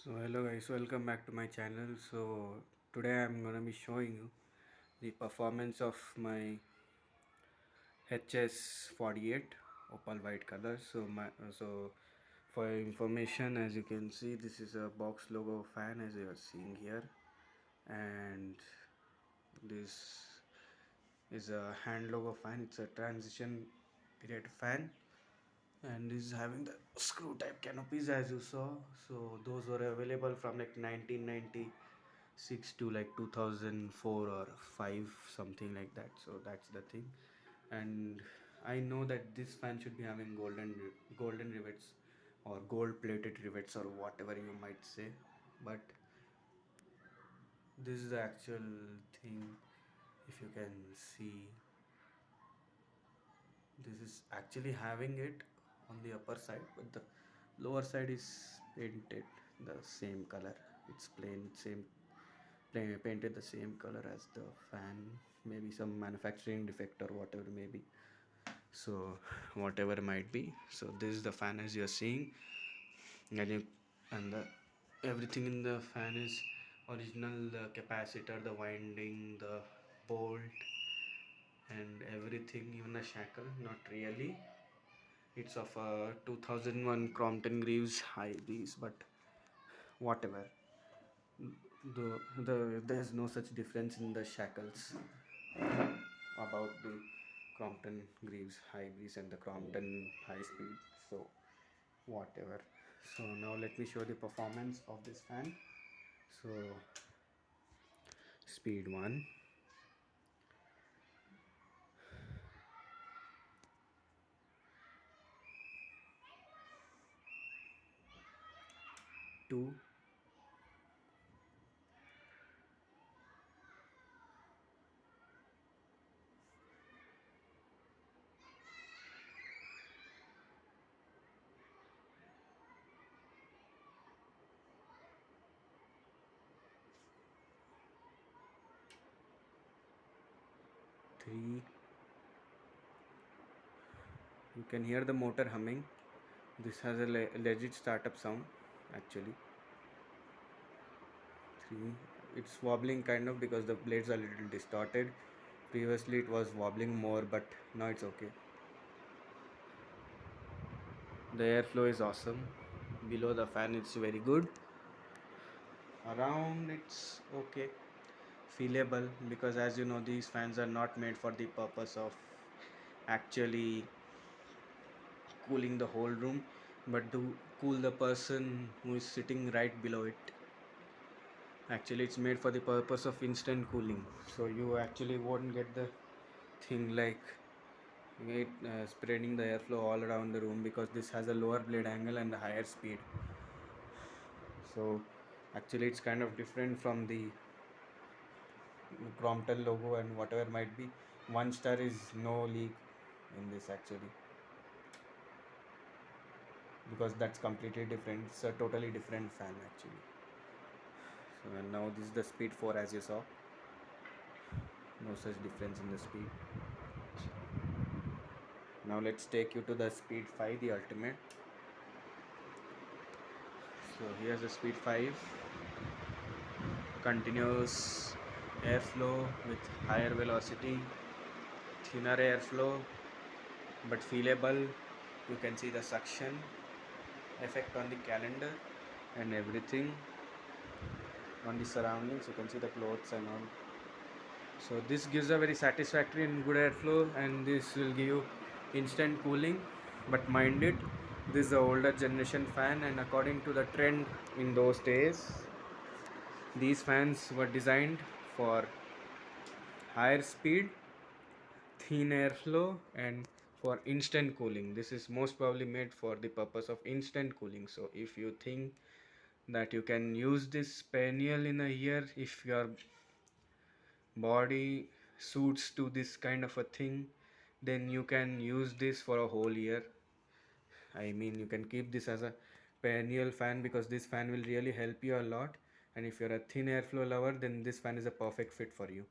So hello guys, welcome back to my channel. So today I'm gonna be showing you the performance of my HS48 opal white color. So for your information, as you can see, this is a box logo fan as you are seeing here, and this is a hand logo fan. It's a transition period fan, and this is having the screw type canopies as you saw. So those were available from like 1996 to like 2004 or 5, something like that. So that's the thing. And I know that this fan should be having golden rivets or gold plated rivets or whatever you might say, but this is the actual thing. If you can see, this is actually having it on the upper side, but the lower side is painted the same color. It's painted the same color as the fan. Maybe some manufacturing defect or whatever, maybe. So whatever might be, so this is the fan as you're seeing. And you and the everything in the fan is original. The capacitor, the winding, the bolt, and everything, even the shackle, not really. It's of a 2001 Crompton Greaves High Speed, but whatever. There's no such difference in the shackles about the Crompton Greaves High Breeze and the Crompton High Speed. So whatever. So now let me show the performance of this fan. So speed 1, 2, 3. You can hear the motor humming. This has a legit startup sound actually. 3. It's wobbling kind of because the blades are a little distorted. Previously it was wobbling more, but now it's okay. The airflow is awesome. Below the fan it's very good. Around it's okay, feelable, because as you know, these fans are not made for the purpose of actually cooling the whole room, but to cool the person who is sitting right below it. Actually it's made for the purpose of instant cooling, so you actually won't get the thing like spreading the airflow all around the room, because this has a lower blade angle and a higher speed. So actually it's kind of different from the Crompton logo and whatever might be. 1 star is no leak in this actually, because that's completely different. It's a totally different fan actually. So and now this is the speed 4 as you saw. No such difference in the speed. Now let's take you to the speed 5, the ultimate. So here's the speed 5. Continuous airflow with higher velocity, thinner airflow but feelable. You can see the suction effect on the calendar and everything on the surroundings. You can see the clothes and all. So this gives a very satisfactory and good airflow, and this will give you instant cooling. But mind it, this is the older generation fan, and according to the trend in those days, these fans were designed for higher speed, thin airflow, and for instant cooling. This is most probably made for the purpose of instant cooling. So if you think that you can use this perennial in a year, if your body suits to this kind of a thing, then you can use this for a whole year. I mean, you can keep this as a perennial fan, because this fan will really help you a lot. And if you're a thin airflow lover, then this fan is a perfect fit for you.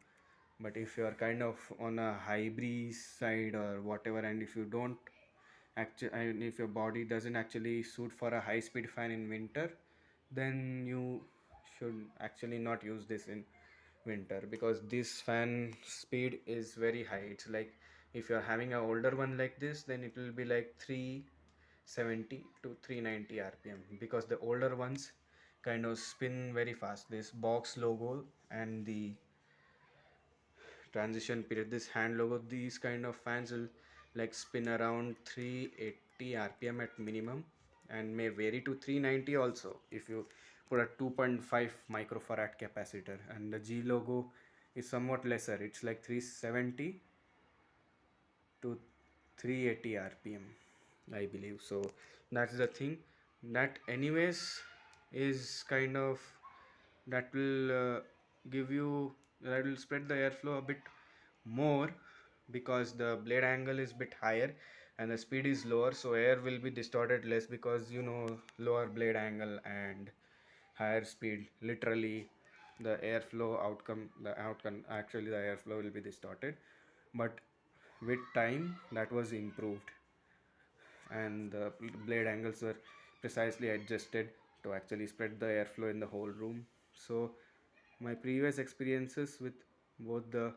But if you are kind of on a high breeze side or whatever, and if you don't actually, and if your body doesn't actually suit for a high speed fan in winter, then you should actually not use this in winter, because this fan speed is very high. It's like, if you're having an older one like this, then it will be like 370 to 390 rpm, because the older ones kind of spin very fast. This box logo and the transition period, this hand logo, these kind of fans will like spin around 380 rpm at minimum, and may vary to 390 also if you put a 2.5 microfarad capacitor. And the G logo is somewhat lesser, it's like 370 to 380 rpm, I believe. So that's the thing, that anyways is kind of, that will give you, that will spread the airflow a bit more, because the blade angle is bit higher and the speed is lower, so air will be distorted less, because lower blade angle and higher speed, literally the airflow outcome, the outcome actually the airflow will be distorted. But with time that was improved, and the blade angles were precisely adjusted to actually spread the airflow in the whole room. So my previous experiences with both the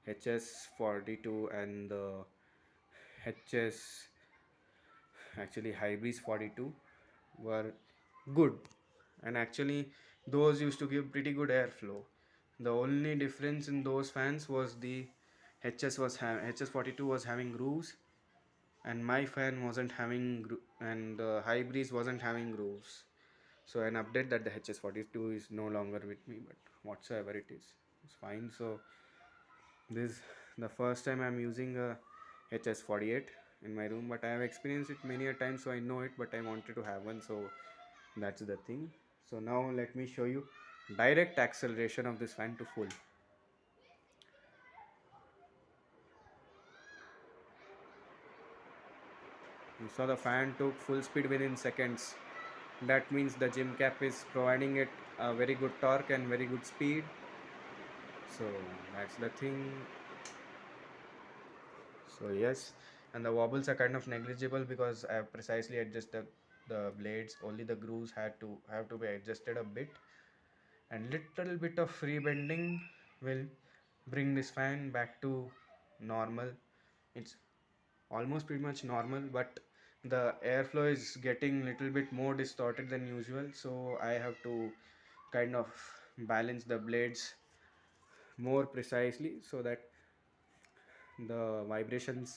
HS42 and the HS, actually Hybris 42, were good, and actually those used to give pretty good airflow. The only difference in those fans was the HS42 was having grooves, and my fan wasn't having and the high breeze wasn't having grooves. So an update that the HS42 is no longer with me, but whatsoever it is, it's fine. So this the first time I'm using a HS48 in my room, but I have experienced it many a time, so I know it, but I wanted to have one, so that's the thing. So now let me show you direct acceleration of this fan to full. You saw the fan took full speed within seconds. That means the gym cap is providing it a very good torque and very good speed. So that's the thing. So yes, and the wobbles are kind of negligible, because I have precisely adjusted the blades. Only the grooves have to be adjusted a bit, and little bit of free bending will bring this fan back to normal. It's almost pretty much normal, but the airflow is getting little bit more distorted than usual, so I have to kind of balance the blades more precisely, so that the vibrations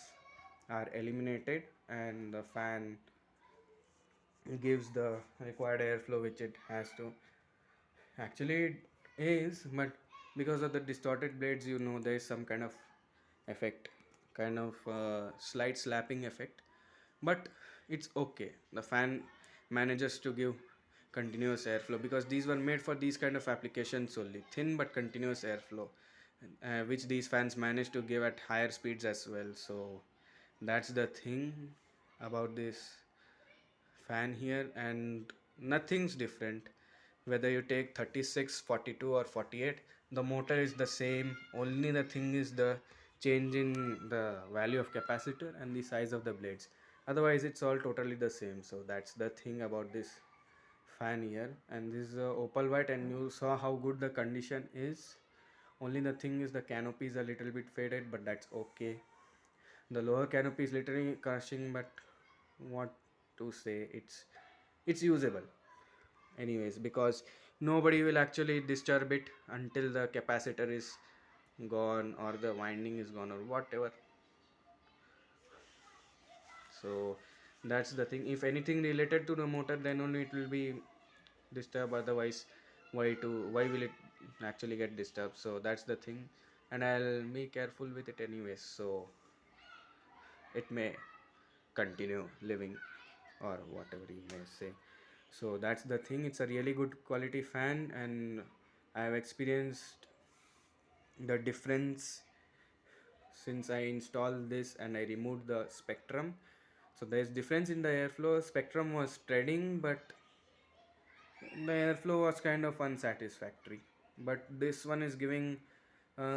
are eliminated and the fan gives the required airflow which it has to. Actually it is, but because of the distorted blades, there is some kind of effect, kind of slight slapping effect, but it's okay. The fan manages to give continuous airflow, because these were made for these kind of applications only, thin but continuous airflow, which these fans manage to give at higher speeds as well. So that's the thing about this fan here, and nothing's different whether you take 36, 42 or 48. The motor is the same, only the thing is the change in the value of capacitor and the size of the blades. Otherwise it's all totally the same. So that's the thing about this fan here. And this is opal white, and you saw how good the condition is. Only the thing is the canopy is a little bit faded, but that's okay. The lower canopy is literally crushing, but what to say, it's usable anyways, because nobody will actually disturb it until the capacitor is gone or the winding is gone or whatever. So that's the thing. If anything related to the motor, then only it will be disturbed. Otherwise, why will it actually get disturbed? So that's the thing, and I'll be careful with it anyways, so it may continue living, or whatever you may say. So that's the thing. It's a really good quality fan, and I have experienced the difference since I installed this and I removed the spectrum. So there's difference in the airflow. Spectrum was spreading, but the airflow was kind of unsatisfactory. But this one is giving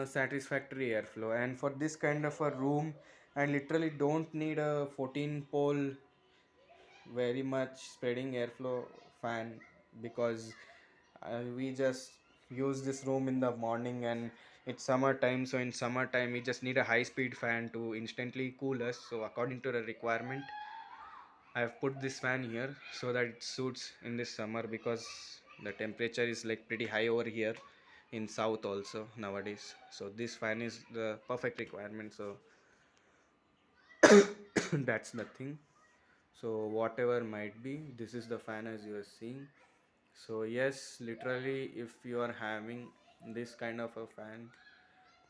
satisfactory airflow, and for this kind of a room, I literally don't need a 14 pole very much spreading airflow fan. because we just use this room in the morning, and it's summertime. So in summertime we just need a high speed fan to instantly cool us. So according to the requirement, I have put this fan here so that it suits in this summer, because the temperature is like pretty high over here in south also nowadays. So this fan is the perfect requirement. So that's the thing. So whatever might be, this is the fan as you are seeing. So yes, literally, if you are having this kind of a fan,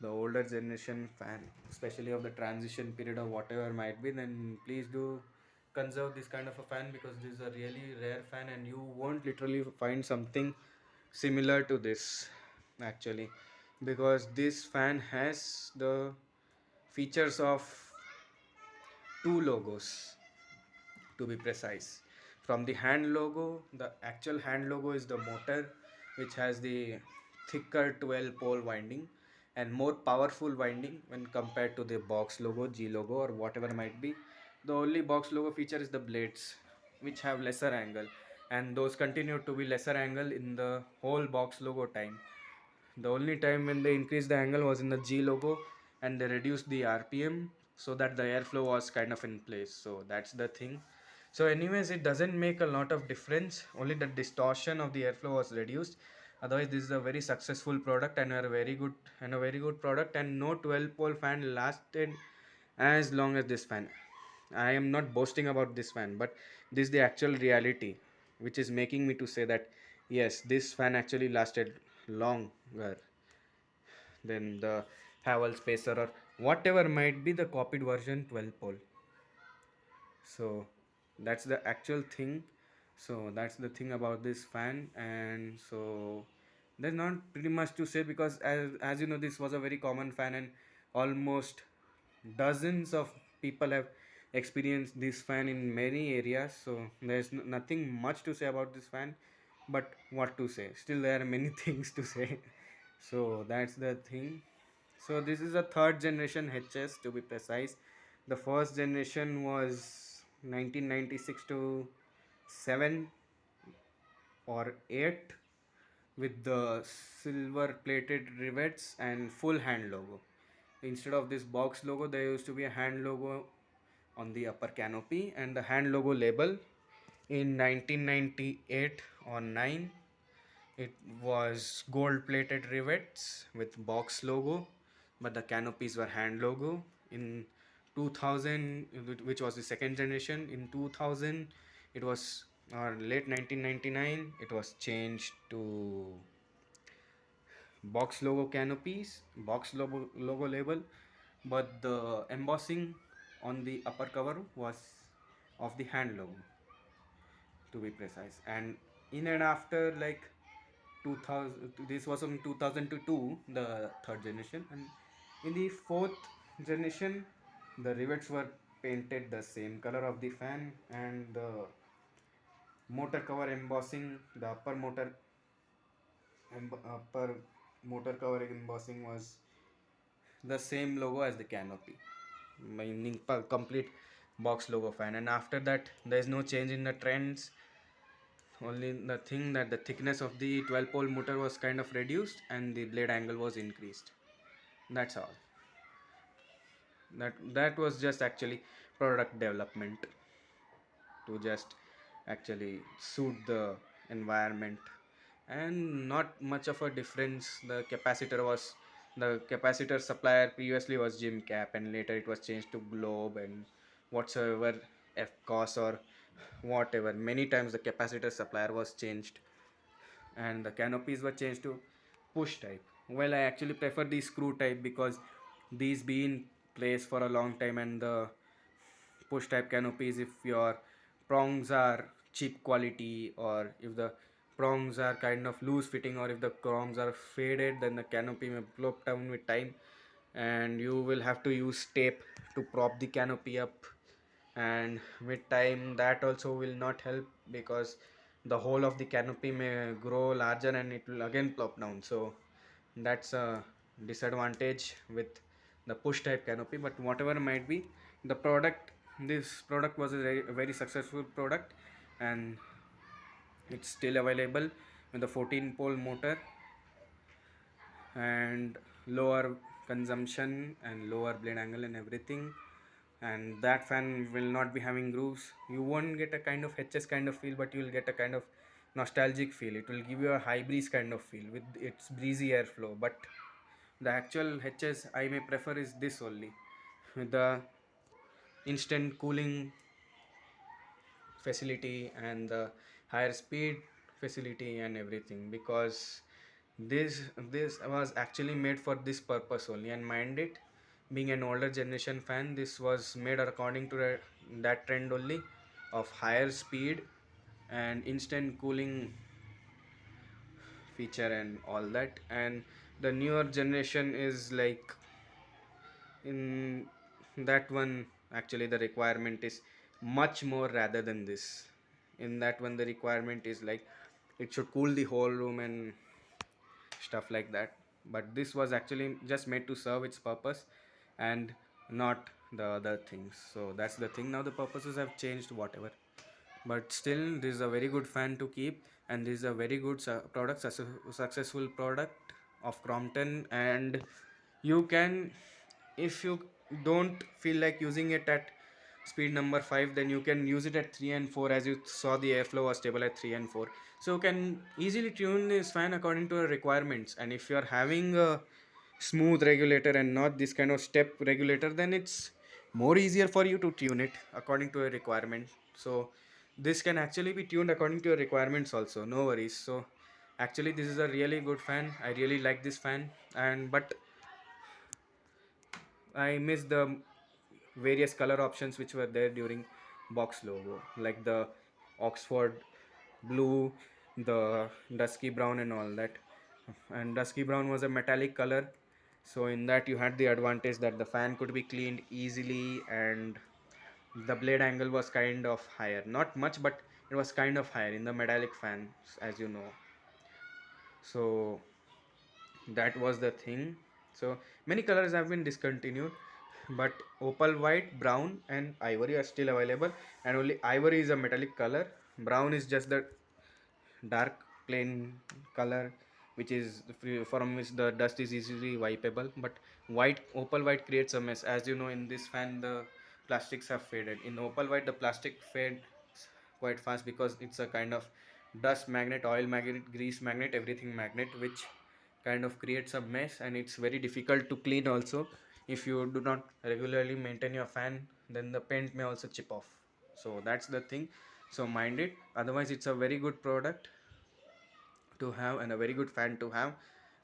the older generation fan, especially of the transition period or whatever might be, then please do conserve this kind of a fan, because this is a really rare fan and you won't literally find something similar to this actually, because this fan has the features of two logos, to be precise. From the hand logo, the actual hand logo is the motor, which has the thicker 12 pole winding and more powerful winding when compared to the box logo, G logo, or whatever might be. The only box logo feature is the blades, which have lesser angle, and those continue to be lesser angle in the whole box logo time. The only time when they increased the angle was in the G logo, and they reduced the RPM so that the airflow was kind of in place. So that's the thing. So anyways, it doesn't make a lot of difference. Only the distortion of the airflow was reduced. Otherwise, this is a very successful product and a very good product. And no 12 pole fan lasted as long as this fan. I am not boasting about this fan, but this is the actual reality, which is making me to say that yes, this fan actually lasted longer than the Havel Spacer or whatever might be the copied version 12 pole. So that's the actual thing. So that's the thing about this fan. And so there's not pretty much to say, because as you know, this was a very common fan, and almost dozens of people have experienced this fan in many areas. So there's nothing much to say about this fan, but what to say, still there are many things to say. So that's the thing. So this is a third generation HS, to be precise. The first generation was 1996 to 7 or 8, with the silver plated rivets and full hand logo. Instead of this box logo, there used to be a hand logo on the upper canopy and the hand logo label. In 1998 or 9, it was gold plated rivets with box logo, but the canopies were hand logo. In 2000, which was the second generation, in 2000, it was, or late 1999, it was changed to box logo canopies, box logo label, but the embossing on the upper cover was of the hand logo, to be precise. And in and after, like 2000, this was from 2000 to 2, the third generation, and in the fourth generation, the rivets were painted the same color of the fan, and the motor cover embossing, the upper motor cover embossing was the same logo as the canopy, meaning complete box logo fan. And after that, there is no change in the trends. Only the thing that the thickness of the 12 pole motor was kind of reduced and the blade angle was increased. That's all. That was just actually product development to just actually suit the environment, and not much of a difference. The capacitor supplier previously was Jim Cap, and later it was changed to Globe and whatsoever FCOS or whatever. Many times the capacitor supplier was changed, and the canopies were changed to push type. Well, I actually prefer the screw type, because these be in place for a long time, and the push type canopies, if your prongs are cheap quality, or if the prongs are kind of loose fitting, or if the prongs are faded, then the canopy may flop down with time, and you will have to use tape to prop the canopy up, and with time that also will not help, because the whole of the canopy may grow larger and it will again plop down. So that's a disadvantage with the push type canopy. But whatever might be, the product this product was a very successful product, and It's still available with the 14 pole motor and lower consumption and lower blade angle and everything. And that fan will not be having grooves. You won't get a kind of HS kind of feel, but you will get a kind of nostalgic feel. It will give you a high breeze kind of feel with its breezy airflow. But the actual HS I may prefer is this only, with the instant cooling facility and the higher speed facility and everything, because this was actually made for this purpose only. And mind it, being an older generation fan, this was made according to that trend only of higher speed and instant cooling feature and all that. And the newer generation is like, in that one actually the requirement is much more rather than this. In that one the requirement is like it should cool the whole room and stuff like that. But this was actually just made to serve its purpose and not the other things. So that's the thing. Now the purposes have changed, whatever, but still this is a very good fan to keep. And this is a very good successful product of Crompton. And you can, if you don't feel like using it at speed number 5, then you can use it at 3 and 4. As you saw, the airflow was stable at 3 and 4, so you can easily tune this fan according to your requirements. And if you are having a smooth regulator and not this kind of step regulator, then it's more easier for you to tune it according to your requirement. So this can actually be tuned according to your requirements also, no worries. So actually this is a really good fan. I really like this fan. And but I miss the various color options which were there during box logo, like the Oxford blue, the dusky brown, and all that. And dusky brown was a metallic color, so in that you had the advantage that the fan could be cleaned easily, and the blade angle was kind of higher, not much, but it was kind of higher in the metallic fans, as you know. So that was the thing. So many colors have been discontinued, but opal white, brown, and ivory are still available. And only ivory is a metallic color, brown is just the dark plain color, which is free, from which the dust is easily wipeable. But white, opal white creates a mess. As you know, in this fan the plastics have faded. In opal white the plastic fades quite fast, because it's a kind of dust magnet, oil magnet, grease magnet, everything magnet, which kind of creates a mess. And it's very difficult to clean also. If you do not regularly maintain your fan, then the paint may also chip off. So that's the thing. So mind it, otherwise it's a very good product to have and a very good fan to have.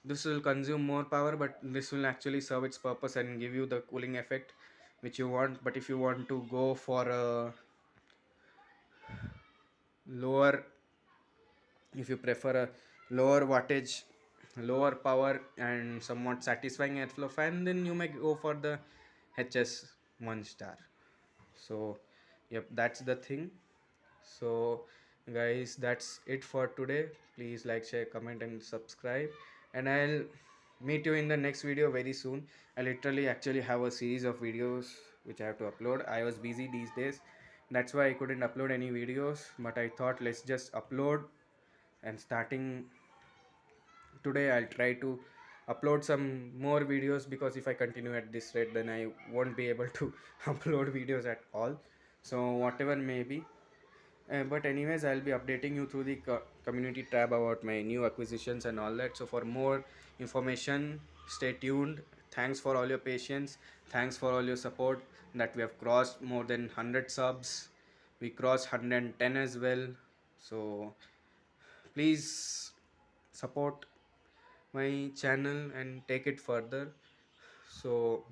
This will consume more power, but this will actually serve its purpose and give you the cooling effect which you want. But if you want to go for a lower, if you prefer a lower wattage, lower power, and somewhat satisfying airflow fan, then you may go for the HS 1 star. So yep, that's the thing. So guys, that's it for today. Please like, share, comment, and subscribe, and I'll meet you in the next video very soon. I literally actually have a series of videos which I have to upload. I was busy these days, that's why I couldn't upload any videos, but I thought let's just upload. And starting today I'll try to upload some more videos, because if I continue at this rate, then I won't be able to upload videos at all. So whatever may be. But anyways, I'll be updating you through the community tab about my new acquisitions and all that. So for more information, stay tuned. Thanks for all your patience. Thanks for all your support. That we have crossed more than 100 subs. We crossed 110 as well. So please support my channel and take it further, so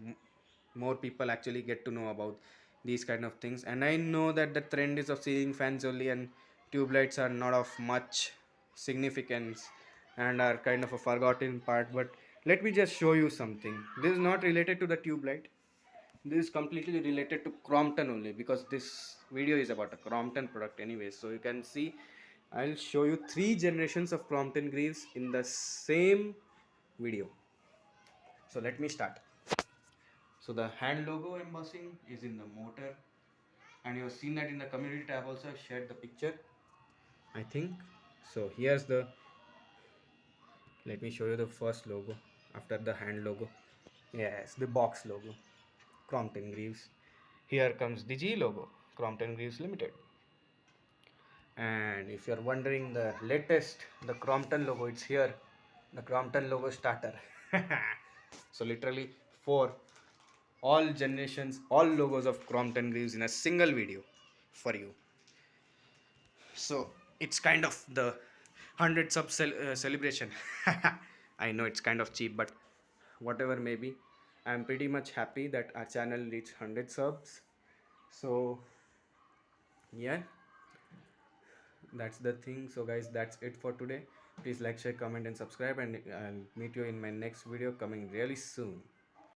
more people actually get to know about these kind of things. And I know that the trend is of ceiling fans only, and tube lights are not of much significance and are kind of a forgotten part. But let me just show you something. This is not related to the tube light, this is completely related to Crompton only, because this video is about a Crompton product anyway. So you can see, I'll show you 3 generations of Crompton Greaves in the same video. So let me start. So the hand logo embossing is in the motor, and you have seen that in the community tab also. I shared the picture, I think. So here's the, let me show you the first logo after the hand logo. Yes, the box logo, Crompton Greaves. Here comes the G logo, Crompton Greaves Limited. And if you're wondering the latest, the Crompton logo, it's here, the Crompton logo starter. So literally for all generations, all logos of Crompton Greaves in a single video for you. So it's kind of the 100 sub celebration. I know it's kind of cheap, but whatever may be, I'm pretty much happy that our channel reached 100 subs. So yeah, that's the thing. So guys, that's it for today. Please like, share, comment and subscribe, and I'll meet you in my next video coming really soon.